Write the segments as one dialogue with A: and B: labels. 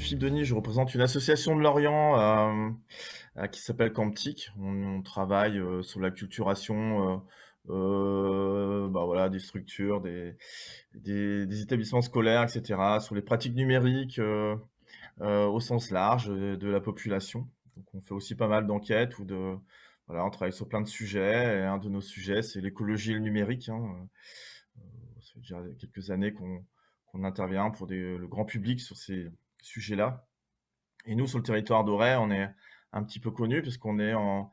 A: Philippe Denis, je représente une association de Lorient, qui s'appelle Camptic. On travaille, sur l'acculturation, bah, voilà, des structures, des établissements scolaires et cetera, sur les pratiques numériques, au sens large, de la population. Donc on fait aussi pas mal d'enquêtes ou de voilà, on travaille sur plein de sujets et un de nos sujets, c'est l'écologie et le numérique, hein, ça fait déjà quelques années qu'on intervient pour le grand public sur ces sujets-là. Et nous, sur le territoire d'Auray, on est un petit peu connu parce qu'on est en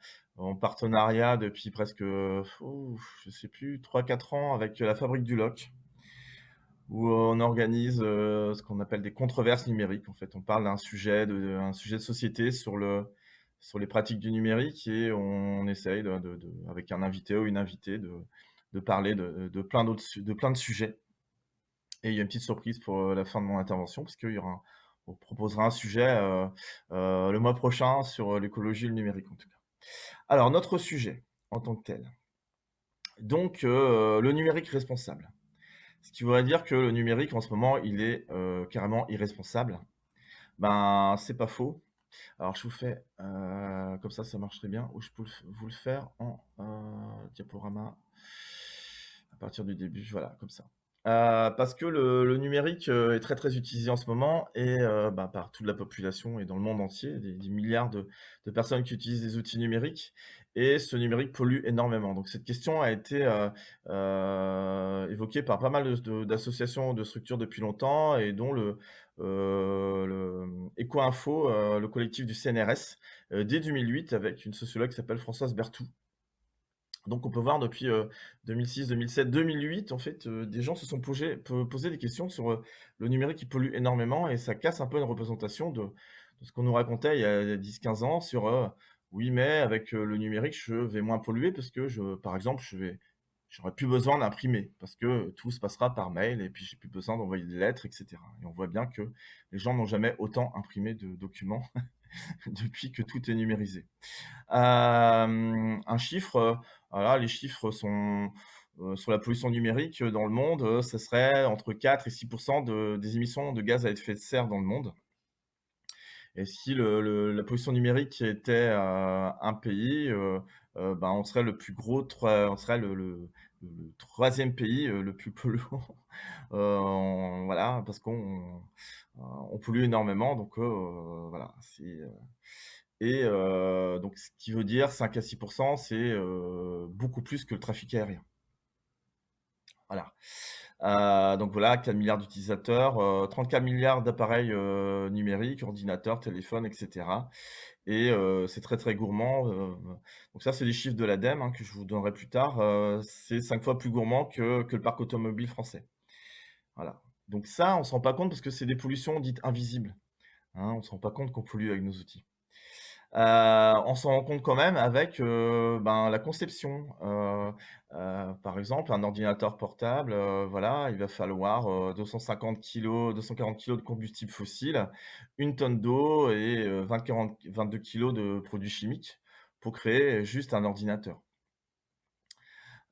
A: partenariat depuis presque, je sais plus, 3 4 ans avec la Fabrique du Loc, où on organise, ce qu'on appelle des controverses numériques. En fait, on parle un sujet de société sur les pratiques du numérique et on essaye avec un invité ou une invitée de parler de plein de sujets. Et il y a une petite surprise pour, la fin de mon intervention parce qu'il y aura on proposera un sujet, le mois prochain sur, l'écologie et le numérique, en tout cas. Alors notre sujet en tant que tel, donc le numérique responsable. Ce qui voudrait dire que le numérique, en ce moment, il est, carrément irresponsable. Ben, c'est pas faux. Alors je vous fais, comme ça marcherait bien, ou je peux vous le faire en, diaporama à partir du début, voilà, comme ça. Parce que le numérique, est très, très utilisé en ce moment et bah, par toute la population et dans le monde entier, des milliards de personnes qui utilisent des outils numériques et ce numérique pollue énormément. Donc cette question a été, évoquée par pas mal d'associations, de structures depuis longtemps et dont le Ecoinfo, le collectif du CNRS, dès 2008 avec une sociologue qui s'appelle Françoise Berthoud. Donc on peut voir depuis, 2006, 2007, 2008 en fait, des gens se sont posé des questions sur, le numérique qui pollue énormément et ça casse un peu une représentation de ce qu'on nous racontait il y a 10-15 ans sur, «Oui mais avec, le numérique je vais moins polluer parce que par exemple j'aurai plus besoin d'imprimer parce que tout se passera par mail et puis j'ai plus besoin d'envoyer des lettres» et cetera et on voit bien que les gens n'ont jamais autant imprimé de documents depuis que tout est numérisé. Un chiffre, voilà, les chiffres sont, sur la pollution numérique, dans le monde, ça serait entre 4 et 6 des émissions de gaz à effet de serre dans le monde et si la pollution numérique était, un pays, ben, on serait le plus gros on serait le 3e pays, le plus polluant, voilà, parce on pollue énormément donc voilà, donc ce qui veut dire 5 à 6 c'est, beaucoup plus que le trafic aérien. Voilà. Donc voilà, 4 milliards d'utilisateurs, 34 milliards d'appareils, numériques, ordinateurs, téléphones et cetera et c'est très, très gourmand, donc ça, c'est les chiffres de l'ADEME, hein, que je vous donnerai plus tard, c'est 5 fois plus gourmand que le parc automobile français. Voilà. Donc ça, on se rend pas compte parce que c'est des pollutions dites invisibles, hein, on se rend pas compte qu'on pollue avec nos outils. On s'en rend compte quand même avec, ben, la conception. Par exemple, un ordinateur portable, voilà, il va falloir, 240 kilos de combustible fossile, 1 tonne d'eau et 22 kilos de produits chimiques pour créer juste un ordinateur.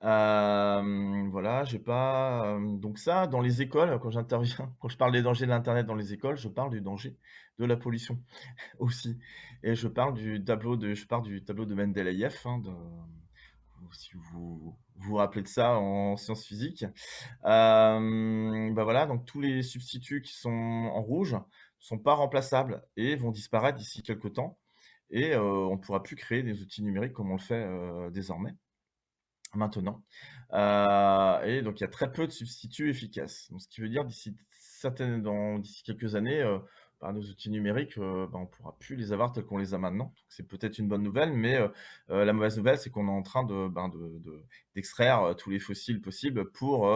A: Voilà, j'ai pas, donc ça, dans les écoles, quand j'interviens, quand je parle des dangers de l'internet dans les écoles, je parle du danger de la pollution aussi et je pars du tableau de Mendeleïev, hein, si vous vous rappelez de ça en sciences physiques. Bah, voilà, donc tous les substituts qui sont en rouge sont pas remplaçables et vont disparaître d'ici quelque temps et on ne pourra plus créer des outils numériques comme on le fait, désormais. Maintenant, et donc il y a très peu de substituts efficaces. Donc ce qui veut dire d'ici quelques années, bah, nos outils numériques, bah, on pourra plus les avoir tels qu'on les a maintenant. Donc c'est peut-être une bonne nouvelle, mais la mauvaise nouvelle, c'est qu'on est en train d'extraire, tous les fossiles possibles pour,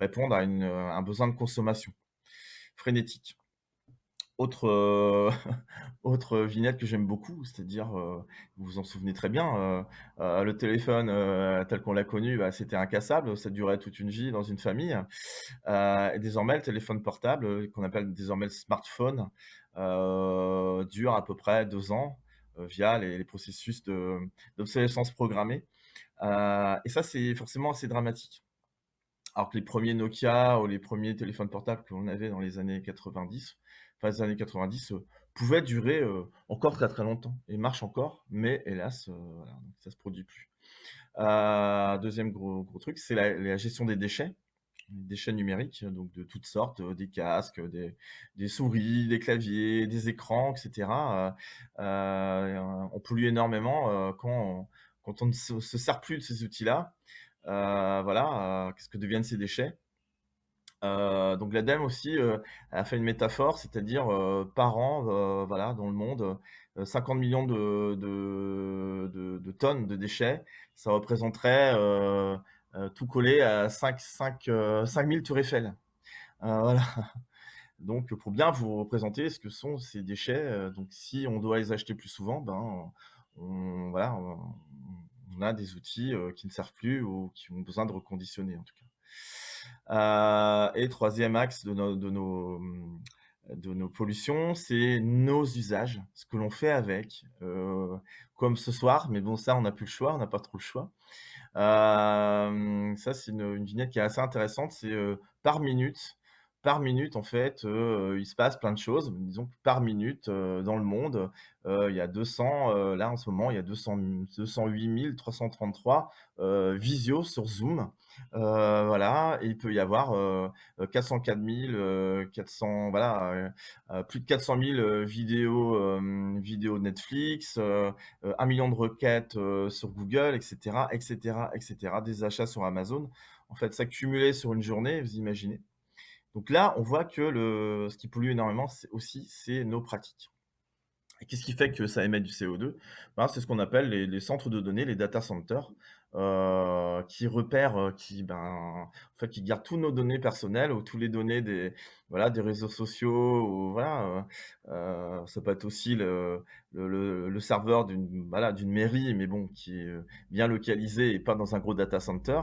A: répondre à un besoin de consommation frénétique. Autre, autre vignette que j'aime beaucoup, c'est-à-dire, vous vous en souvenez très bien, le téléphone, tel qu'on l'a connu, bah, c'était incassable, ça durait toute une vie dans une famille. Et désormais, le téléphone portable, qu'on appelle désormais le smartphone, dure à peu près 2 ans, via les processus d'obsolescence programmée. Et ça, c'est forcément assez dramatique. Alors que les premiers Nokia ou les premiers téléphones portables qu'on avait dans les années 90, fin des années 90, pouvaient durer, encore très, très longtemps et marchent encore, mais hélas, voilà, donc ça se produit plus. 2e gros truc, c'est la gestion des déchets. Les déchets numériques, donc de toutes sortes, des casques, des souris, des claviers, des écrans et cetera, on pollue énormément, quand on ne se sert plus de ces outils-là. Voilà, qu'est-ce que deviennent ces déchets? Donc l'ADEME aussi, a fait une métaphore, c'est-à-dire, par an, voilà, dans le monde, 50 000 000 de tonnes de déchets. Ça représenterait, tout collé à 5 000 tours Eiffel. Voilà. Donc pour bien vous représenter ce que sont ces déchets, donc si on doit les acheter plus souvent, ben, on voilà, on a des outils, qui ne servent plus ou qui ont besoin de reconditionner, en tout cas. Et troisième axe de nos pollutions, c'est nos usages, ce que l'on fait avec, comme ce soir, mais bon ça on n'a plus le choix, on n'a pas trop le choix. Ça c'est une vignette qui est assez intéressante, c'est, par minute en fait, il se passe plein de choses. Disons que par minute, dans le monde, il y a 200, là en ce moment, il y a 208 333, visios sur Zoom. Voilà, et il peut y avoir, 404 000, 400 voilà, plus de 400 000, vidéos Netflix, 1 000 000 de requêtes, sur Google et cetera et cetera et cetera. Des achats sur Amazon. En fait, ça cumulé sur une journée, vous imaginez. Donc là, on voit que ce qui pollue énormément, c'est nos pratiques. Et qu'est-ce qui fait que ça émet du CO2? Ben, c'est ce qu'on appelle les centres de données, les data centers, qui repèrent, en fait, qui gardent tous nos données personnelles ou tous les données voilà, des réseaux sociaux ou voilà, ça peut être aussi le serveur voilà, d'une mairie, mais bon, qui est, bien localisé et pas dans un gros data center.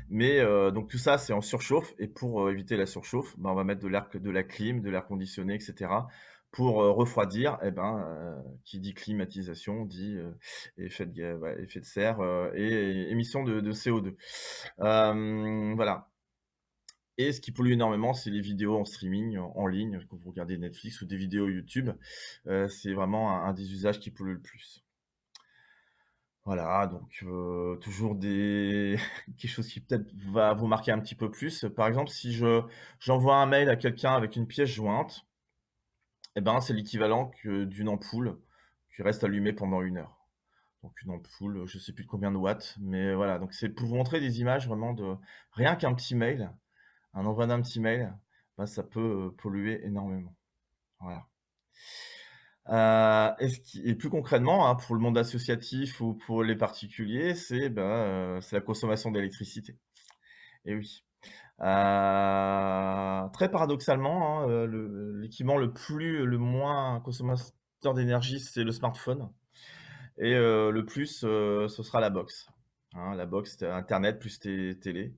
A: Mais, donc tout ça, c'est en surchauffe et pour, éviter la surchauffe, ben, on va mettre de la clim, de l'air conditionné et cetera pour, refroidir. Et ben, qui dit climatisation dit, effet de serre, et émission de CO2. Voilà, et ce qui pollue énormément, c'est les vidéos en streaming, en ligne, quand vous regardez Netflix ou des vidéos YouTube. C'est vraiment un des usages qui pollue le plus. Voilà, donc toujours des quelque chose qui peut-être va vous marquer un petit peu plus. Par exemple, si j'envoie un mail à quelqu'un avec une pièce jointe, et ben, c'est l'équivalent que d'une ampoule qui reste allumée pendant 1 heure. Donc une ampoule, je sais plus de combien de watts, mais voilà, donc c'est pour vous montrer des images vraiment de rien qu'un petit mail, un envoi d'un petit mail, bah, ça peut, polluer énormément. Voilà. Et plus concrètement, hein, pour le monde associatif ou pour les particuliers, c'est la consommation d'électricité. Et oui. Très paradoxalement, hein, l'équipement le moins consommateur d'énergie, c'est le smartphone. Et le plus, ce sera la box. Hein, la box, c'est internet plus télé.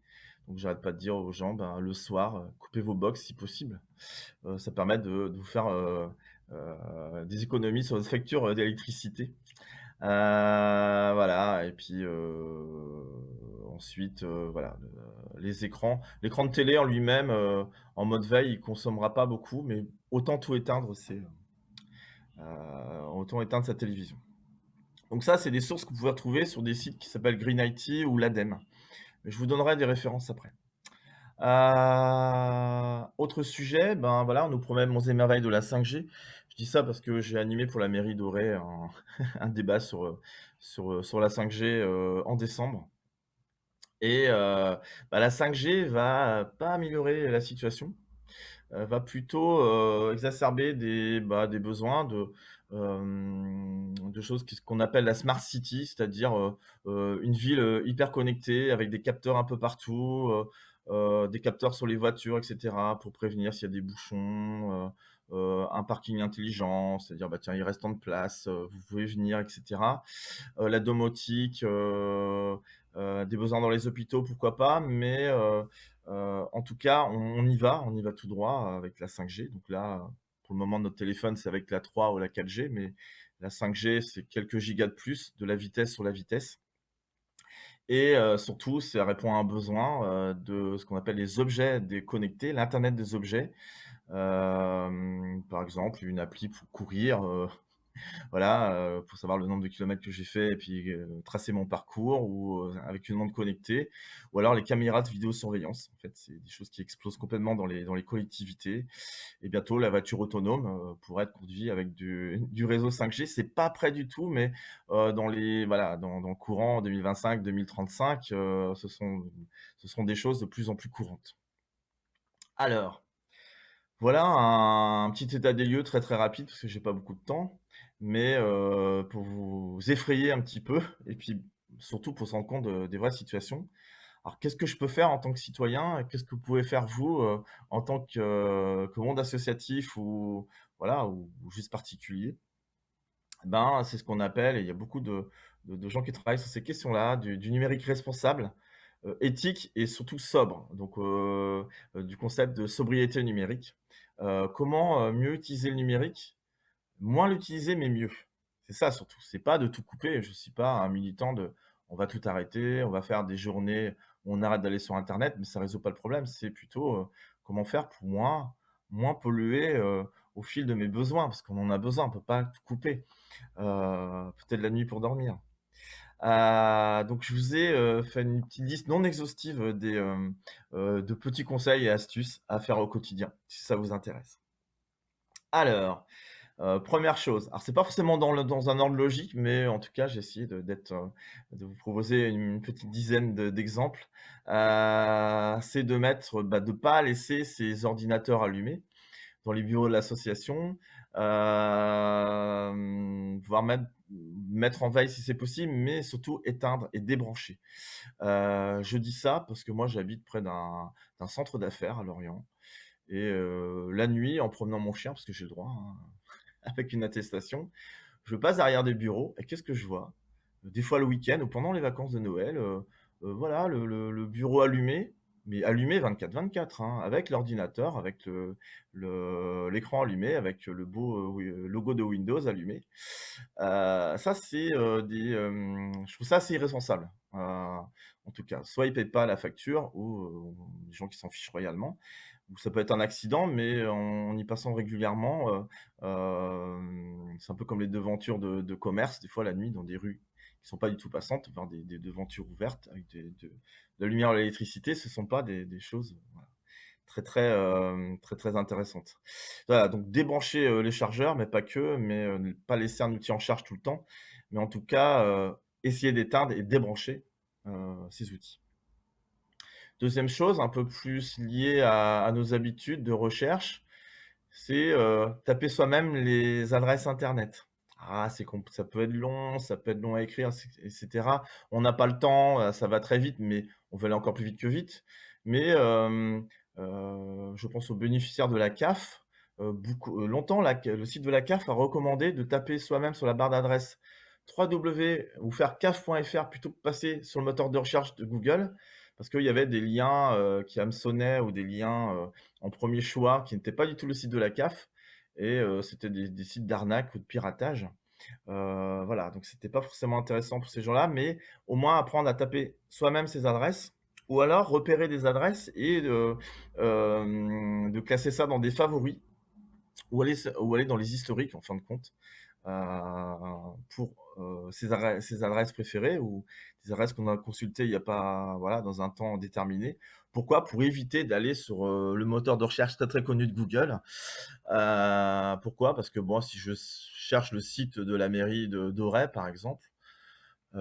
A: Donc j'arrête pas de dire aux gens, ben, le soir, coupez vos box si possible. Ça permet de vous faire, des économies sur votre facture, d'électricité. Voilà, et puis, ensuite, voilà, les écrans. L'écran de télé en lui-même, en mode veille, il consommera pas beaucoup, mais autant tout éteindre, autant éteindre sa télévision. Donc ça, c'est des sources que vous pouvez retrouver sur des sites qui s'appellent Green IT ou l'ADEME. Mais je vous donnerai des références après. Autre sujet, ben, voilà, on nous promet monts et merveilles de la 5G. Je dis ça parce que j'ai animé pour la mairie d'Auray un un débat sur la 5G, en décembre. Et bah, la 5G va pas améliorer la situation, va plutôt, exacerber des besoins de choses ce qu'on appelle la smart city, c'est-à-dire, une ville, hyper connectée avec des capteurs un peu partout, des capteurs sur les voitures et cetera pour prévenir s'il y a des bouchons, un parking intelligent, c'est-à-dire, bah, tiens, il reste tant de place, vous pouvez venir et cetera. La domotique, des besoins dans les hôpitaux, pourquoi pas, mais en tout cas, on y va tout droit avec la 5G. Donc là, pour le moment, notre téléphone, c'est avec la 3 ou la 4G, mais la 5G, c'est quelques gigas de plus, de la vitesse sur la vitesse. et surtout, ça répond à un besoin, de ce qu'on appelle les objets déconnectés, l'internet des objets. Par exemple, une appli pour courir, voilà, pour savoir le nombre de kilomètres que j'ai fait et puis, tracer mon parcours ou, avec une montre connectée ou alors les caméras de vidéosurveillance. En fait, c'est des choses qui explosent complètement dans les collectivités et bientôt la voiture autonome, pourra être conduite avec du réseau 5G. C'est pas prêt du tout, mais, dans les voilà, dans le courant 2025-2035, ce sont des choses de plus en plus courantes. Alors voilà un petit état des lieux très, très rapide parce que j'ai pas beaucoup de temps, mais pour vous effrayer un petit peu et puis surtout pour se rendre compte des vraies situations. Alors qu'est-ce que je peux faire en tant que citoyen et qu'est-ce que vous pouvez faire vous, en tant que monde associatif ou voilà, ou juste particulier? Ben, c'est ce qu'on appelle et il y a beaucoup de gens qui travaillent sur ces questions-là, du numérique responsable, éthique et surtout sobre, donc du concept de sobriété numérique. Comment, mieux utiliser le numérique? Moins l'utiliser, mais mieux. C'est ça surtout, c'est pas de tout couper. Je suis pas un militant de: «On va tout arrêter, on va faire des journées où on arrête d'aller sur internet», mais ça résout pas le problème. C'est plutôt, comment faire pour moins polluer, au fil de mes besoins, parce qu'on en a besoin, on peut pas tout couper, peut-être la nuit pour dormir. Donc je vous ai, fait une petite liste non exhaustive, de petits conseils et astuces à faire au quotidien, si ça vous intéresse. Alors, 1 chose, alors c'est pas forcément dans un ordre logique, mais en tout cas, j'ai essayé de vous proposer une petite dizaine d'exemples. C'est de mettre, de pas laisser ses ordinateurs allumés dans les bureaux de l'association, voire même mettre en veille si c'est possible, mais surtout éteindre et débrancher. Je dis ça parce que moi j'habite près d'un centre d'affaires à Lorient et la nuit en promenant mon chien, parce que j'ai le droit, hein, avec une attestation, je passe derrière des bureaux et qu'est-ce que je vois? Des fois le week-end ou pendant les vacances de Noël, voilà le bureau allumé, mais allumé 24/24, hein, avec l'ordinateur, avec l'écran allumé, avec le beau, logo de Windows allumé. Ça c'est, je trouve ça assez irresponsable, en tout cas. Soit ils payent pas la facture ou, des gens qui s'en fichent royalement, ou ça peut être un accident, mais en y passant régulièrement, c'est un peu comme les devantures de commerce, des fois la nuit dans des rues qui sont pas du tout passantes, voir des devantures ouvertes avec de la lumière à l'électricité, ce sont pas des choses, voilà, très, très, très, très intéressantes. Voilà, donc débrancher, les chargeurs, mais pas que, mais ne pas laisser un outil en charge tout le temps, mais en tout cas, essayer d'éteindre et débrancher, ces outils. 2e chose, un peu plus liée à nos habitudes de recherche, c'est, taper soi-même les adresses internet. Ah, ça peut être long, ça peut être long à écrire et cetera. On n'a pas le temps, ça va très vite, mais on veut aller encore plus vite que vite. Mais, je pense aux bénéficiaires de la CAF, longtemps le site de la CAF a recommandé de taper soi-même sur la barre d'adresse 3W ou faire caf.fr plutôt que passer sur le moteur de recherche de Google, parce qu'il y avait des liens, qui hameçonnaient ou des liens, en premier choix qui n'était pas du tout le site de la CAF et c'était des sites d'arnaque ou de piratage. Voilà, donc c'était pas forcément intéressant pour ces gens-là, mais au moins apprendre à taper soi-même ses adresses ou alors repérer des adresses et de classer ça dans des favoris ou aller dans les historiques en fin de compte, pour, ses adresses préférées ou des adresses qu'on a consultées il y a pas voilà, dans un temps déterminé. Pourquoi? Pour éviter d'aller sur, le moteur de recherche très, très connu de Google. Pourquoi? Parce que bon, si je cherche le site de la mairie d'Auray, par exemple,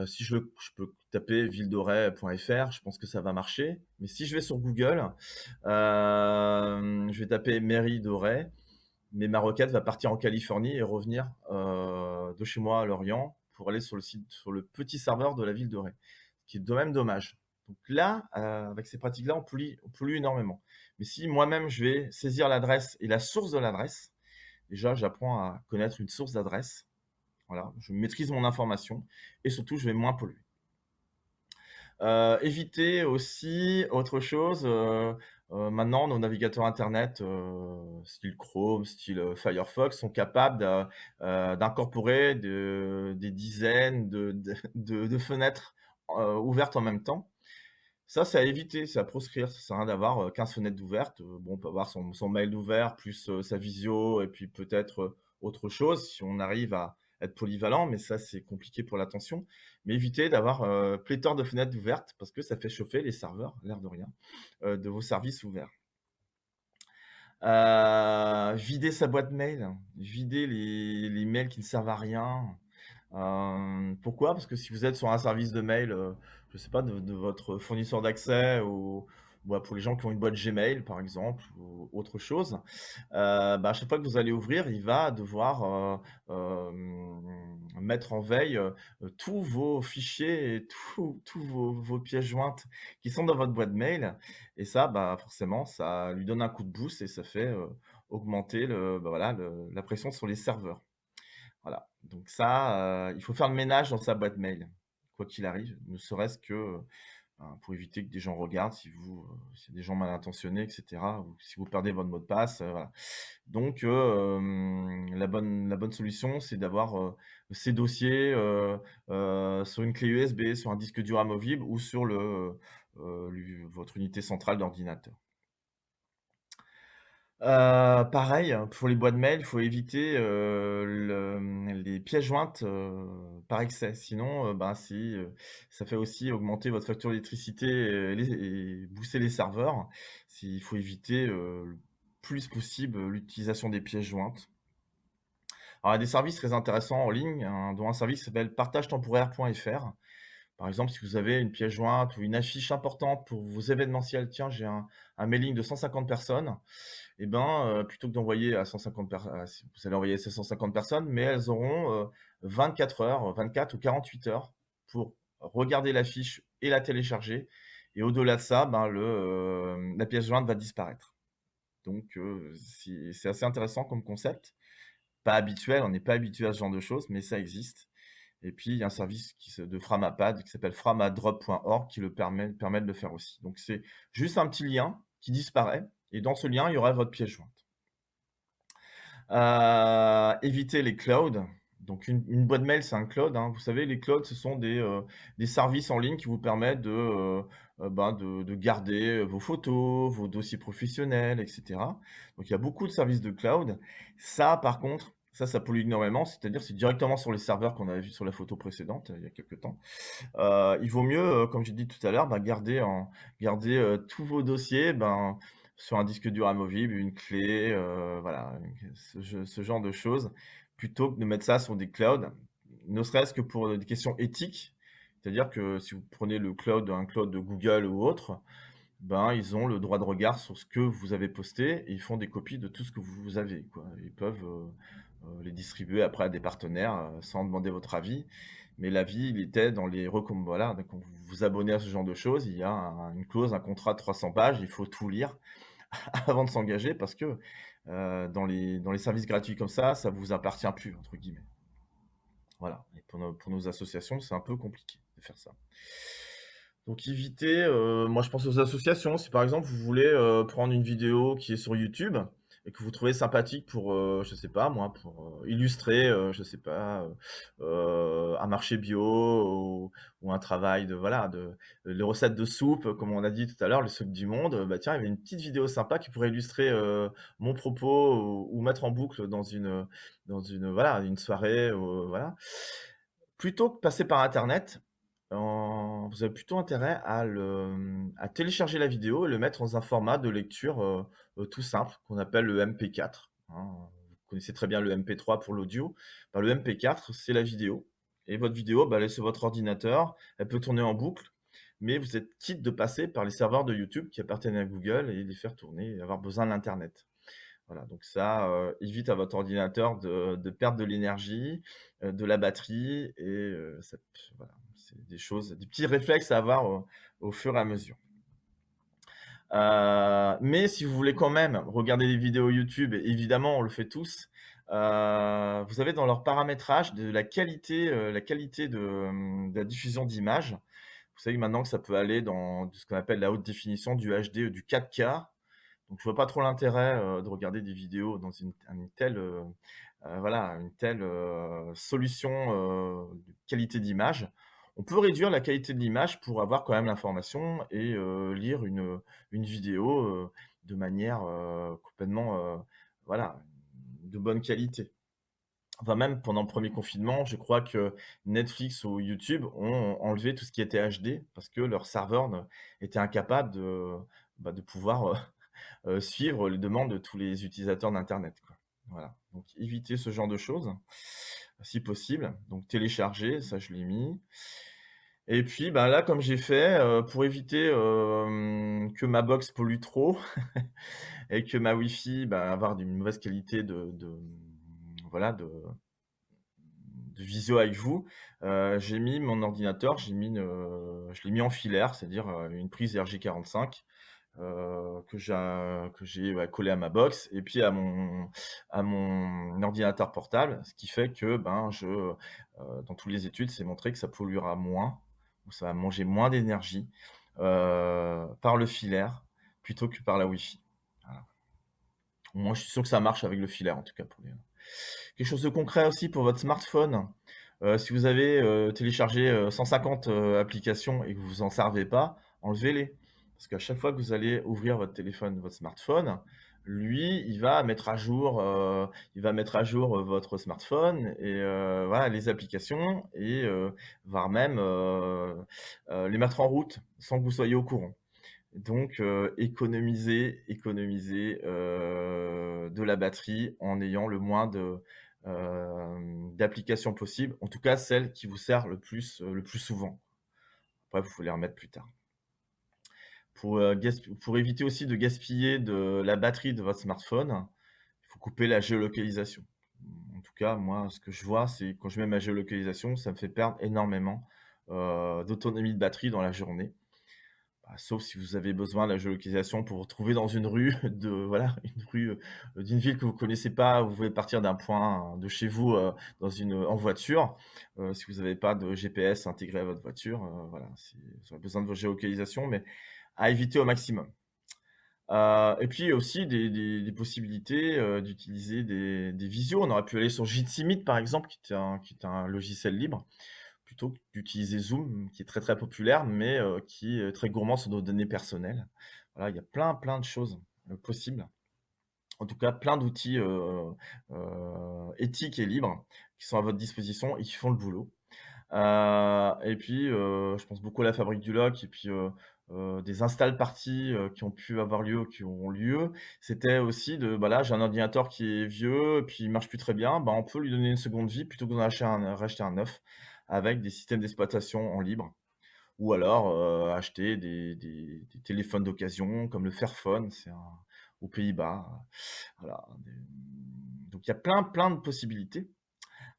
A: si je peux taper ville-d'Auray.fr, je pense que ça va marcher. Mais si je vais sur Google, je vais taper mairie d'Auray, mais ma requête va partir en Californie et revenir, de chez moi à Lorient pour aller sur le petit serveur de la ville de Ré, ce qui est de même dommage. Donc là, avec ces pratiques-là, on pollue énormément. Mais si moi-même je vais saisir l'adresse et la source de l'adresse, déjà j'apprends à connaître une source d'adresse, voilà, je maîtrise mon information et surtout je vais moins polluer. Éviter aussi autre chose, maintenant nos navigateurs internet, style Chrome, style, Firefox sont capables d'incorporer des dizaines de fenêtres ouvertes en même temps. Ça, c'est à éviter, c'est à proscrire. Ça sert à rien d'avoir, 15 fenêtres ouvertes. Bon, on peut avoir son mail ouvert plus, sa visio et puis peut-être, autre chose si on arrive à être polyvalent, mais ça, c'est compliqué pour l'attention. Mais évitez d'avoir, pléthore de fenêtres ouvertes parce que ça fait chauffer les serveurs, l'air de rien, de vos services ouverts. Vider sa boîte mail, vider les mails qui ne servent à rien. Pourquoi? Parce que si vous êtes sur un service de mail, je sais pas, de votre fournisseur d'accès ou bah, pour les gens qui ont une boîte Gmail, par exemple, ou autre chose, bah, à chaque fois que vous allez ouvrir, il va devoir, mettre en veille, tous vos fichiers et tous vos pièces jointes qui sont dans votre boîte mail et ça, bah, forcément, ça lui donne un coup de boost et ça fait, augmenter bah, voilà, la pression sur les serveurs. Voilà, donc ça, il faut faire le ménage dans sa boîte mail, quoi qu'il arrive, ne serait-ce que, pour éviter que des gens regardent si s'il y a des gens mal intentionnés et cetera ou si vous perdez votre mot de passe, voilà. Donc la bonne solution, c'est d'avoir, ces dossiers, sur une clé USB, sur un disque dur amovible ou sur votre unité centrale d'ordinateur. Pareil, pour les boîtes mail, il faut éviter, les pièces jointes, par excès. Sinon, ben, ça fait aussi augmenter votre facture d'électricité et booster les serveurs. Il faut éviter, le plus possible, l'utilisation des pièces jointes. Alors, il y a des services très intéressants en ligne, hein, dont un service qui s'appelle partagetemporaire.fr. Par exemple, si vous avez une pièce jointe ou une affiche importante pour vos événementiels, tiens, j'ai un mailing de 150 personnes, et ben, plutôt que d'envoyer à 150 si vous allez envoyer à ces 150 personnes, mais elles auront, 24 heures, 24 ou 48 heures pour regarder l'affiche et la télécharger et au-delà de ça, ben, la pièce jointe va disparaître. Donc c'est assez intéressant comme concept. Pas habituel, on n'est pas habitué à ce genre de choses, mais ça existe. Et puis il y a un service de Framapad qui s'appelle framadrop.org qui permet de le faire aussi. Donc c'est juste un petit lien qui disparaît et dans ce lien, il y aura votre pièce jointe. Éviter les clouds. Donc une boîte mail, c'est un cloud, hein. Vous savez, les clouds, ce sont des services en ligne qui vous permettent de garder vos photos, vos dossiers professionnels et cetera. Donc il y a beaucoup de services de cloud. Ça, par contre, ça pollue énormément, c'est-à-dire c'est directement sur les serveurs qu'on avait vu sur la photo précédente, il y a quelque temps. Il vaut mieux, comme j'ai dit tout à l'heure, garder, tous vos dossiers, sur un disque dur amovible, une clé, voilà, ce genre de choses, plutôt que de mettre ça sur des clouds. Ne serait-ce que pour, des questions éthiques. C'est-à-dire que si vous prenez un cloud de Google ou autre, ils ont le droit de regard sur ce que vous avez posté et ils font des copies de tout ce que vous avez, quoi. Ils peuvent, les distribuer après à des partenaires, sans demander votre avis. Mais l'avis, il était dans les voilà, donc quand vous vous abonnez à ce genre de choses, il y a une clause, un contrat de 300 pages, il faut tout lire avant de s'engager parce que, dans les services gratuits comme ça vous appartient plus entre guillemets. Voilà et pour nos associations, c'est un peu compliqué de faire ça. Donc évitez, moi je pense aux associations. Si par exemple vous voulez, prendre une vidéo qui est sur YouTube et que vous trouvez sympathique pour, je sais pas moi, pour, illustrer, je sais pas, un marché bio ou un travail de voilà, les recettes de soupe, comme on a dit tout à l'heure, les soupe du monde, bah tiens, il y avait une petite vidéo sympa qui pourrait illustrer, mon propos ou mettre en boucle dans une voilà, une soirée, voilà. Plutôt que passer par internet, vous avez plutôt intérêt à télécharger la vidéo et le mettre dans un format de lecture, tout simple qu'on appelle le MP4, hein. Vous connaissez très bien le MP3 pour l'audio. Le MP4, c'est la vidéo et votre vidéo, elle est sur votre ordinateur, elle peut tourner en boucle, mais vous êtes quitte de passer par les serveurs de YouTube qui appartiennent à Google et les faire tourner et avoir besoin de l'internet. Voilà, donc ça, évite à votre ordinateur de perdre de l'énergie, de la batterie et ça voilà, c'est des petits réflexes à avoir au fur et à mesure. Mais si vous voulez quand même regarder des vidéos YouTube, et évidemment on le fait tous, vous avez dans leur paramétrage de la qualité de la diffusion d'images. Vous savez maintenant que ça peut aller dans ce qu'on appelle la haute définition, du HD, du 4K. Donc je vois pas trop l'intérêt, de regarder des vidéos dans voilà, une telle, solution, de qualité d'image. on peut réduire la qualité de l'image pour avoir quand même l'information et lire une vidéo, de manière, complètement, voilà, de bonne qualité. Enfin même pendant le premier confinement, je crois que Netflix ou YouTube ont enlevé tout ce qui était HD parce que leur serveur ne était incapable de pouvoir, suivre les demandes de tous les utilisateurs d'internet, quoi. Voilà, donc éviter ce genre de choses, si possible. Donc télécharger, ça je l'ai mis et puis, bah, là, comme j'ai fait, pour éviter, que ma box pollue trop et que ma Wi-Fi, bah, avoir d'une mauvaise qualité voilà, de visio avec vous, j'ai mis mon ordinateur, je l'ai mis en filaire, c'est-à-dire, une prise RJ45, que j'ai, ouais, collée à ma box et puis à mon ordinateur portable. Ce qui fait que, ben, dans toutes les études, c'est montré que ça polluera moins ou ça va manger moins d'énergie, par le filaire plutôt que par la Wi-Fi. Voilà. Moi, je suis sûr que ça marche avec le filaire, en tout cas pour les quelque chose de concret aussi pour votre smartphone, si vous avez, téléchargé, 150, applications et que vous en servez pas, enlevez-les. Parce qu'à chaque fois que vous allez ouvrir votre téléphone, votre smartphone, lui, il va mettre à jour votre smartphone et voilà les applications et voire même, les mettre en route sans que vous soyez au courant. Donc économiser, de la batterie en ayant le moins d'applications possibles, en tout cas celle qui vous sert le plus souvent. Après vous pouvez les remettre plus tard. Pour éviter aussi de gaspiller de la batterie de votre smartphone, il faut couper la géolocalisation. En tout cas, moi, ce que je vois, c'est quand je mets ma géolocalisation, ça me fait perdre énormément, d'autonomie de batterie dans la journée. Bah, sauf si vous avez besoin de la géolocalisation pour vous retrouver dans une rue une rue, d'une ville que vous connaissez pas, vous voulez partir d'un point de chez vous, en voiture. Si vous n'avez pas de GPS intégré à votre voiture, voilà, vous aurez besoin de votre géolocalisation, mais à éviter au maximum. Et puis aussi des possibilités, d'utiliser des visios. On aurait pu aller sur Jitsi Meet par exemple, qui est un logiciel libre plutôt que d'utiliser Zoom, qui est très, très populaire, mais qui est très gourmand sur nos données personnelles. Voilà, il y a plein, plein de choses, possibles. En tout cas, plein d'outils, éthiques et libres qui sont à votre disposition et qui font le boulot. Et puis, je pense beaucoup à la Fabrique du Loc et puis, des install parties, qui ont pu avoir lieu, qui auront lieu. C'était aussi bah, là, j'ai un ordinateur qui est vieux et puis il marche plus très bien, bah, on peut lui donner une seconde vie plutôt que d'en racheter un neuf avec des systèmes d'exploitation en libre ou alors, acheter des téléphones d'occasion comme le Fairphone, c'est un aux Pays-Bas, voilà, donc il y a plein, plein de possibilités.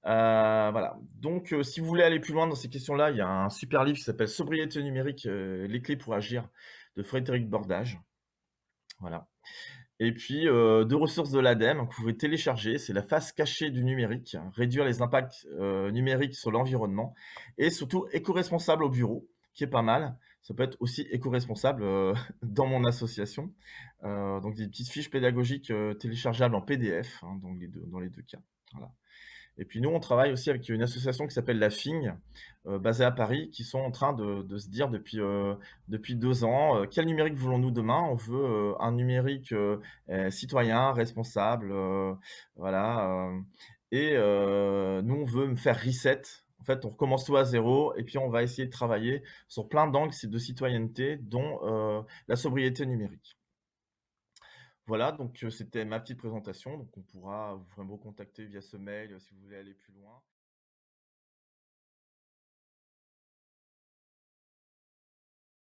A: Voilà, donc si vous voulez aller plus loin dans ces questions-là, il y a un super livre qui s'appelle «Sobriété numérique, les clés pour agir» de Frédéric Bordage, voilà et puis, 2 ressources de l'ADEME que vous pouvez télécharger, c'est «La face cachée du numérique», réduire les impacts, numériques sur l'environnement et surtout éco-responsable au bureau, qui est pas mal. Ça peut être aussi éco-responsable, dans mon association, donc des petites fiches pédagogiques, téléchargeables en PDF, hein, dans les deux cas, voilà. Et puis nous, on travaille aussi avec une association qui s'appelle la FING, basée à Paris, qui sont en train de se dire depuis 2 ans, «Quel numérique voulons-nous demain?» On veut, un numérique, citoyen, responsable, voilà, et nous, on veut me faire reset. En fait, on recommence tout à zéro et puis on va essayer de travailler sur plein d'angles de citoyenneté, dont, la sobriété numérique. Voilà, donc c'était ma petite présentation, donc on pourra vous me recontacter via ce mail, si vous voulez aller plus loin.